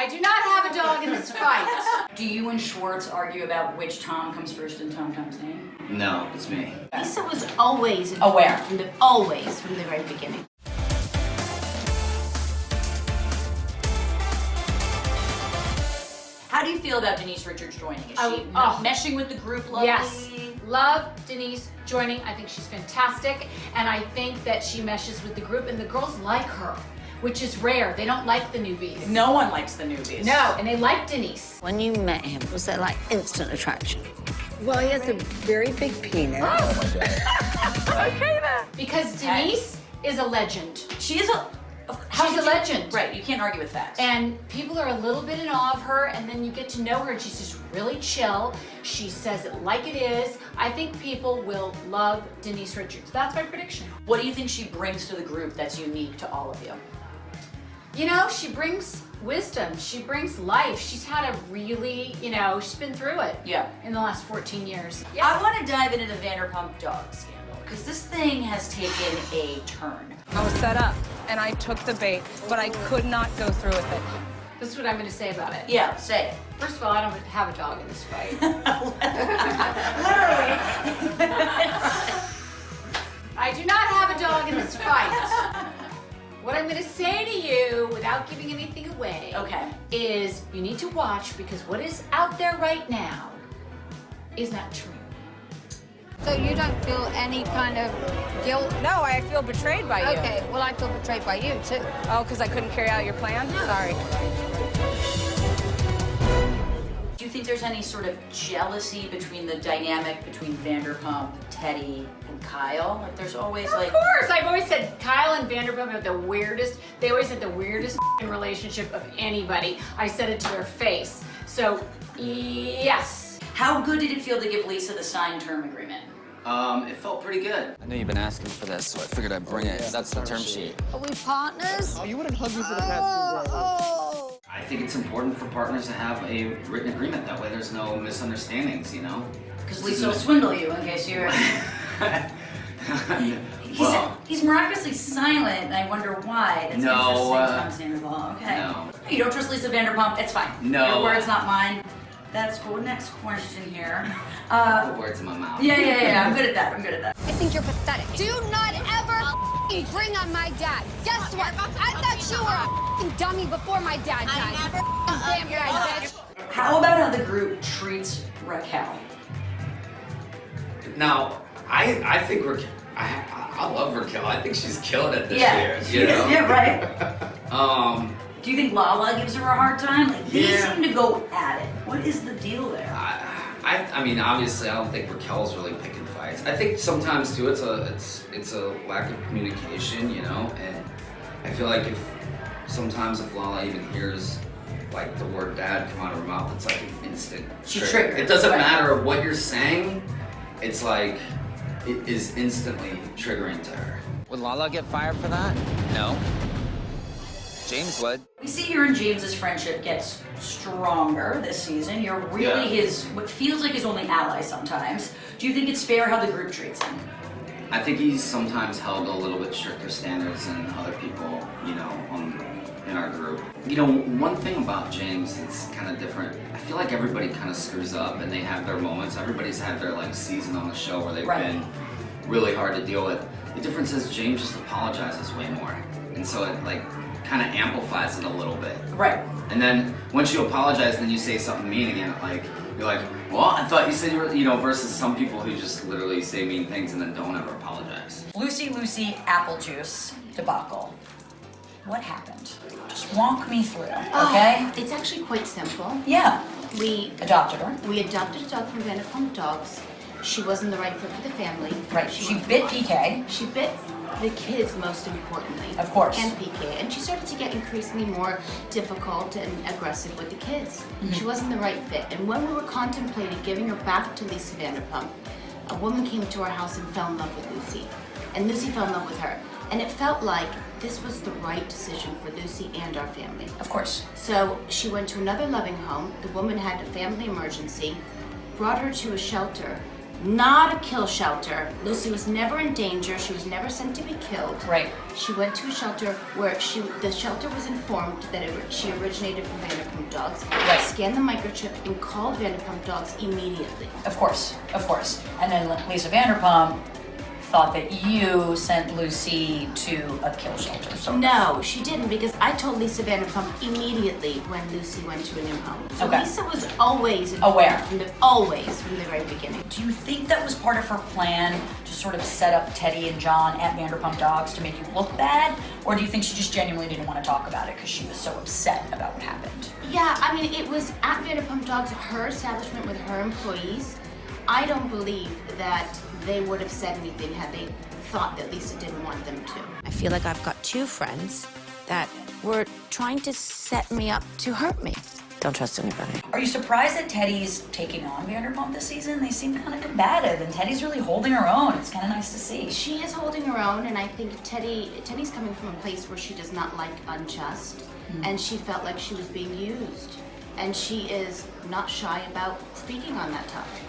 I do not have a dog in this fight. Do you and Schwartz argue about which Tom comes first in Tom Tom's name? No, it's me. Lisa was always aware. from the very beginning. How do you feel about Denise Richards joining? Is she meshing with the group lovely? Yes. Love Denise joining. I think she's fantastic. And I think that she meshes with the group and the girls like her, which is rare. They don't like the newbies. No one likes the newbies. No, and they like Denise. When you met him, was there like instant attraction? Well, he has a very big penis. Oh my God. Okay then. Because Denise is a legend. She is a... She's a legend. Right, you can't argue with that. And people are a little bit in awe of her, and then you get to know her, and she's just really chill. She says it like it is. I think people will love Denise Richards. That's my prediction. What do you think she brings to the group that's unique to all of you? You know, she brings wisdom. She brings life. She's had a really, she's been through it. Yeah. In the last 14 years. Yeah. I want to dive into the Vanderpump dog scandal, because this thing has taken a turn. I was set up, and I took the bait, but I could not go through with it. This is what I'm going to say about it. Yeah, say it. First of all, I don't have a dog in this fight. Literally. I do not have a dog in this fight. What I'm going to say to you, without giving anything away, is you need to watch, because what is out there right now is not true. So you don't feel any kind of guilt? No, I feel betrayed by you. Okay, well, I feel betrayed by you, too. Oh, because I couldn't carry out your plan? Sorry. Do you think there's any sort of jealousy between the dynamic between Vanderpump, Teddy, and Kyle? Like, there's always Of course! I've always said Kyle and Vanderpump have the weirdest, they always had the weirdest relationship of anybody. I said it to their face. So, yes. How good did it feel to give Lisa the signed term agreement? It felt pretty good. I know you've been asking for this, so I figured I'd bring it. That's the term sheet. Are we partners? Oh, you wouldn't hug me for the past 2 days. Oh. I think it's important for partners to have a written agreement. That way there's no misunderstandings, Because Lisa will swindle you, in case you're... He's miraculously silent, and I wonder why. That's interesting. Okay. No. You don't trust Lisa Vanderpump? It's fine. No. Your words, not mine. That's cool. Next question here. The words in my mouth. Yeah. I'm good at that. I think you're pathetic. Do not ever bring on my dad. Guess what? I thought you were a dummy before my dad died. Damn guy, bitch. How about how the group treats Raquel? Now, I think I love Raquel. I think she's killing it this year. Yeah, right. Do you think Lala gives her a hard time? Like, they seem to go at it. What is the deal there? I mean, obviously, I don't think Raquel's really picking fights. I think sometimes too, it's a lack of communication, and I feel like if Lala even hears like the word dad come out of her mouth, it's like an instant trigger. It doesn't matter what you're saying. It's like it is instantly triggering to her. Would Lala get fired for that? No. James would. We see your and James's friendship gets stronger this season. You're really his, what feels like his only ally sometimes. Do you think it's fair how the group treats him? I think he's sometimes held a little bit stricter standards than other people, in our group. One thing about James that's kind of different, I feel like everybody kind of screws up and they have their moments. Everybody's had their season on the show where they've been really hard to deal with. The difference is James just apologizes way more. And so it kind of amplifies it a little bit. Right. And then once you apologize, then you say something mean again. You're like, well, I thought you said you were, versus some people who just literally say mean things and then don't ever apologize. Lucy apple juice debacle. What happened? Just walk me through, okay? It's actually quite simple. Yeah. We adopted her. We adopted a dog from Vanderpump Dogs. She wasn't the right fit for the family. Right. She bit PK. She bit the kids, most importantly. Of course. And PK. And she started to get increasingly more difficult and aggressive with the kids. Mm-hmm. She wasn't the right fit. And when we were contemplating giving her back to Lisa Vanderpump, a woman came to our house and fell in love with Lucy. And Lucy fell in love with her. And it felt like this was the right decision for Lucy and our family. Of course. So she went to another loving home. The woman had a family emergency, brought her to a shelter not a kill shelter. Lucy was never in danger. She was never sent to be killed. Right. She went to a shelter where the shelter was informed that she originated from Vanderpump Dogs. Right. Scanned the microchip and called Vanderpump Dogs immediately. Of course. And then Lisa Vanderpump thought that you sent Lucy to a kill shelter. So no, she didn't, because I told Lisa Vanderpump immediately when Lucy went to a new home. So okay. Lisa was always aware. From the very beginning. Do you think that was part of her plan to sort of set up Teddy and John at Vanderpump Dogs to make you look bad? Or do you think she just genuinely didn't want to talk about it because she was so upset about what happened? Yeah, I mean, it was at Vanderpump Dogs, her establishment with her employees. I don't believe that they would have said anything had they thought that Lisa didn't want them to. I feel like I've got two friends that were trying to set me up to hurt me. Don't trust anybody. Are you surprised that Teddy's taking on Vanderpump this season? They seem kind of combative, and Teddy's really holding her own. It's kind of nice to see. She is holding her own, and I think Teddy's coming from a place where she does not like unjust, and she felt like she was being used. And she is not shy about speaking on that topic.